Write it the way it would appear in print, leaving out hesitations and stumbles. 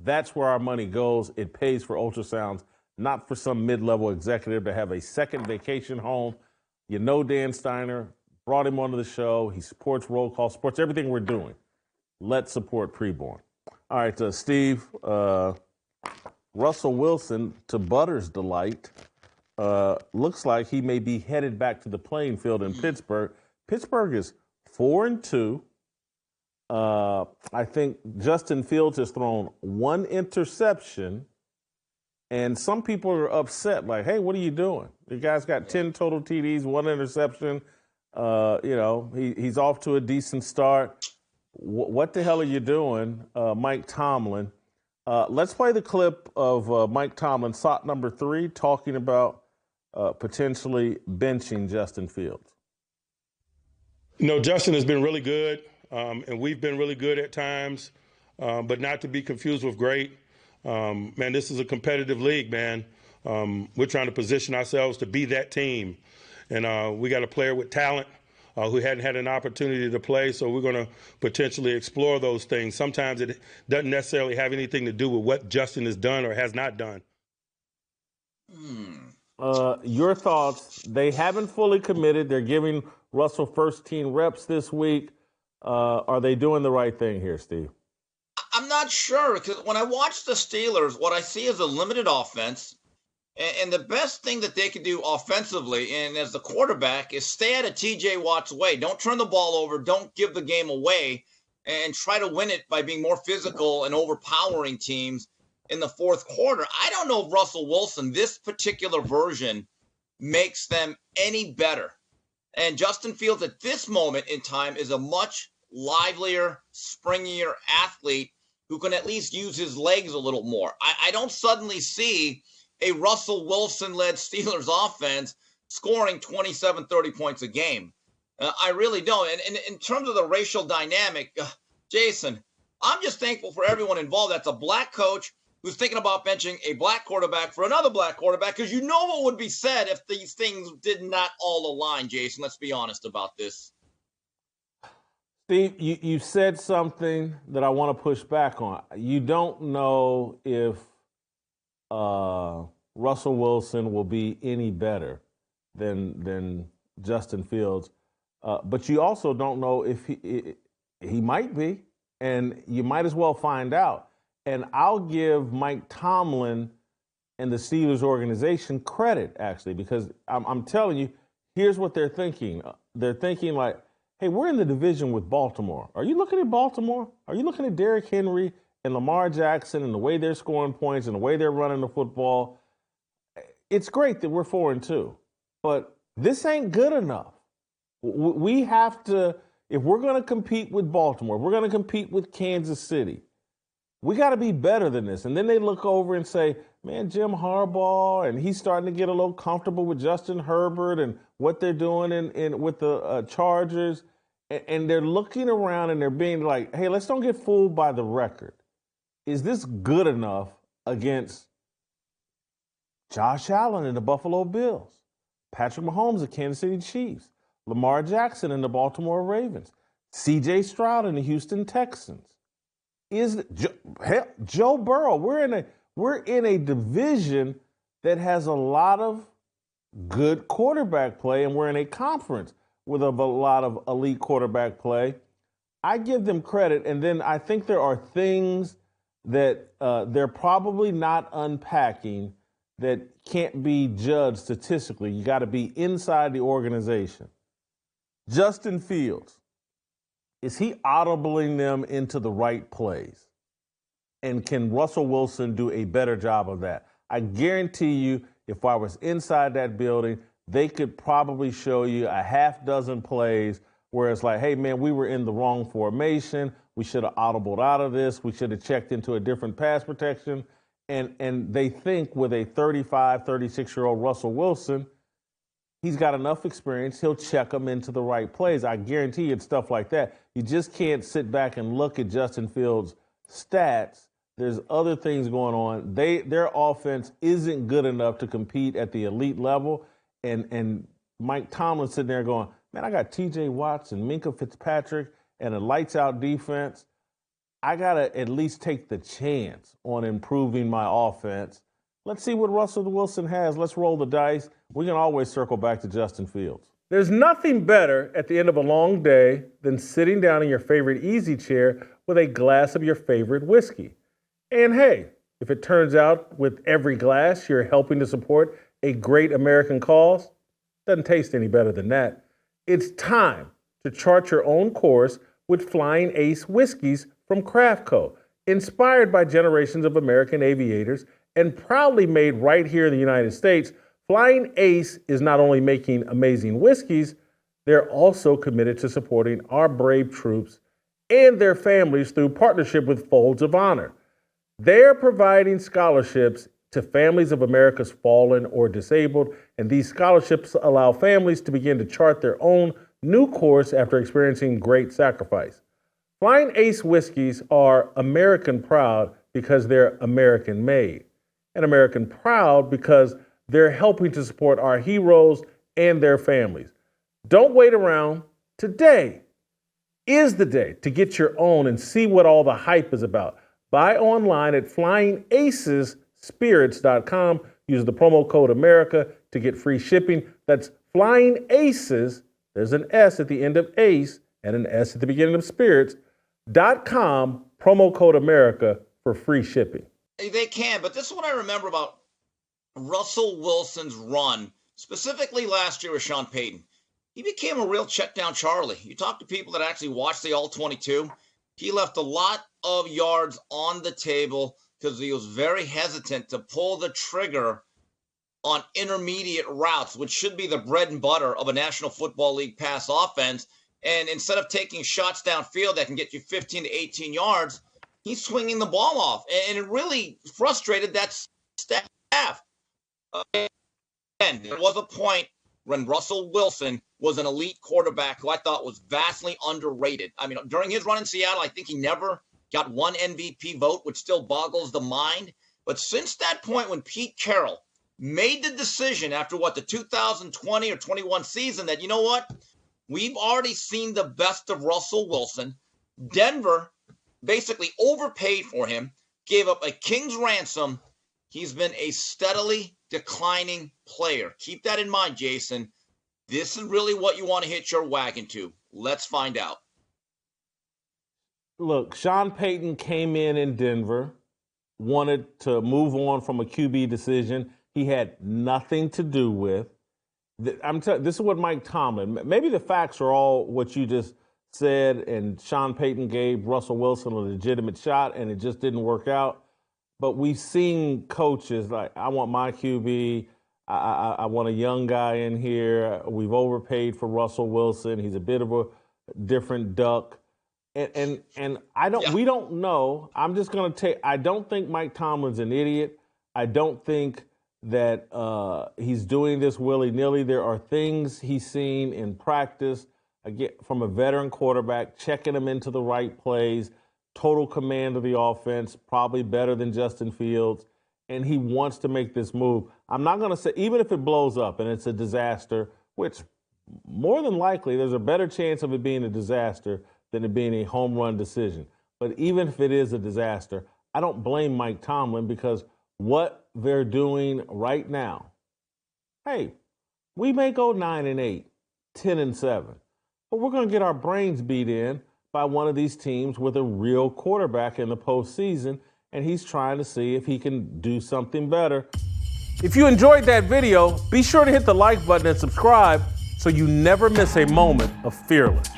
That's where our money goes. It pays for ultrasounds, not for some mid-level executive to have a second vacation home. You know Dan Steiner, brought him onto the show. He supports Roll Call, supports everything we're doing. Let's support preborn. All right, Steve, Russell Wilson, to Butter's delight, looks like he may be headed back to the playing field in Pittsburgh. Pittsburgh is 4-2. I think Justin Fields has thrown one interception, and some people are upset, like, hey, what are you doing? The guy's got 10 total TDs, one interception. He's off to a decent start. What the hell are you doing, Mike Tomlin? Let's play the clip of Mike Tomlin, SOT number 3, talking about potentially benching Justin Fields. Justin has been really good, and we've been really good at times, but not to be confused with great. Man, this is a competitive league, man. We're trying to position ourselves to be that team. And we got a player with talent who hadn't had an opportunity to play, so we're going to potentially explore those things. Sometimes it doesn't necessarily have anything to do with what Justin has done or has not done. Your thoughts? They haven't fully committed. They're giving Russell first-team reps this week. Are they doing the right thing here, Steve? I'm not sure, because when I watch the Steelers, what I see is a limited offense. And the best thing that they can do offensively, and as the quarterback, is stay out of T.J. Watt's way. Don't turn the ball over. Don't give the game away, and try to win it by being more physical and overpowering teams in the fourth quarter. I don't know if Russell Wilson, this particular version, makes them any better. And Justin Fields at this moment in time is a much livelier, springier athlete who can at least use his legs a little more. I don't suddenly see a Russell Wilson-led Steelers offense scoring 27, 30 points a game. I really don't. And in terms of the racial dynamic, Jason, I'm just thankful for everyone involved. That's a black coach who's thinking about benching a black quarterback for another black quarterback, because you know what would be said if these things did not all align, Jason. Let's be honest about this. Steve, you said something that I want to push back on. You don't know if Russell Wilson will be any better than Justin Fields, but you also don't know if he might be, and you might as well find out. And I'll give Mike Tomlin and the Steelers organization credit, actually, because I'm telling you, here's what they're thinking. They're thinking like, hey, we're in the division with Baltimore. Are you looking at Baltimore? Are you looking at Derrick Henry and Lamar Jackson and the way they're scoring points and the way they're running the football? It's great that we're 4-2, but this ain't good enough. We have to, if we're going to compete with Baltimore, if we're going to compete with Kansas City, we got to be better than this. And then they look over and say, man, Jim Harbaugh, and he's starting to get a little comfortable with Justin Herbert and what they're doing with the Chargers. And they're looking around and they're being like, hey, let's don't get fooled by the record. Is this good enough against Josh Allen and the Buffalo Bills, Patrick Mahomes, the Kansas City Chiefs, Lamar Jackson and the Baltimore Ravens, C.J. Stroud and the Houston Texans? Is Joe Burrow? We're in a division that has a lot of good quarterback play, and we're in a conference with a lot of elite quarterback play. I give them credit, and then I think there are things that they're probably not unpacking that can't be judged statistically. You got to be inside the organization. Justin Fields, is he audibling them into the right plays? And can Russell Wilson do a better job of that? I guarantee you, if I was inside that building, they could probably show you a half dozen plays where it's like, hey, man, we were in the wrong formation. We should have audibled out of this. We should have checked into a different pass protection. And they think with a 35, 36-year-old Russell Wilson, he's got enough experience, he'll check them into the right plays. I guarantee you it's stuff like that. You just can't sit back and look at Justin Fields' stats. There's other things going on. Their offense isn't good enough to compete at the elite level. And Mike Tomlin sitting there going, man, I got T.J. Watts and Minkah Fitzpatrick and a lights-out defense. I got to at least take the chance on improving my offense. Let's see what Russell Wilson has. Let's roll the dice. We can always circle back to Justin Fields. There's nothing better at the end of a long day than sitting down in your favorite easy chair with a glass of your favorite whiskey. And hey, if it turns out with every glass you're helping to support a great American cause, doesn't taste any better than that. It's time to chart your own course with Flying Ace whiskeys from Craft Co., inspired by generations of American aviators and proudly made right here in the United States. Flying Ace is not only making amazing whiskeys, they're also committed to supporting our brave troops and their families through partnership with Folds of Honor. They're providing scholarships to families of America's fallen or disabled, and these scholarships allow families to begin to chart their own new course after experiencing great sacrifice. Flying Ace whiskeys are American proud because they're American made, and American proud because they're helping to support our heroes and their families. Don't wait around. Today is the day to get your own and see what all the hype is about. Buy online at flyingacesspirits.com. Use the promo code America to get free shipping. That's Flying Aces. There's an S at the end of Ace and an S at the beginning of Spirits.com. Promo code America for free shipping. They can, but this is what I remember about Russell Wilson's run, specifically last year with Sean Payton. He became a real check down Charlie. You talk to people that actually watched the All-22. He left a lot of yards on the table because he was very hesitant to pull the trigger on intermediate routes, which should be the bread and butter of a National Football League pass offense. And instead of taking shots downfield that can get you 15 to 18 yards, he's swinging the ball off. And it really frustrated that staff. And there was a point when Russell Wilson was an elite quarterback who I thought was vastly underrated. I mean, during his run in Seattle, I think he never got one MVP vote, which still boggles the mind. But since that point when Pete Carroll made the decision after the 2020 or 21 season that, you know what, we've already seen the best of Russell Wilson. Denver basically overpaid for him, gave up a king's ransom. He's been a steadily declining player. Keep that in mind, Jason. This is really what you want to hitch your wagon to. Let's find out. Look, Sean Payton came in Denver, wanted to move on from a QB decision he had nothing to do with. This is what Mike Tomlin, maybe the facts are all what you just said, and Sean Payton gave Russell Wilson a legitimate shot, and it just didn't work out. But we've seen coaches like, I want my QB, I want a young guy in here. We've overpaid for Russell Wilson. He's a bit of a different duck. And we don't know. I'm just going to I don't think Mike Tomlin's an idiot. I don't think that he's doing this willy-nilly. There are things he's seen in practice, again, from a veteran quarterback, checking him into the right plays, total command of the offense, probably better than Justin Fields, and he wants to make this move. I'm not going to say, even if it blows up and it's a disaster, which more than likely there's a better chance of it being a disaster than it being a home run decision. But even if it is a disaster, I don't blame Mike Tomlin because what they're doing right now, hey, we may go 9-8, 10-7, but we're going to get our brains beat in by one of these teams with a real quarterback in the postseason, and he's trying to see if he can do something better. If you enjoyed that video, be sure to hit the like button and subscribe so you never miss a moment of Fearless.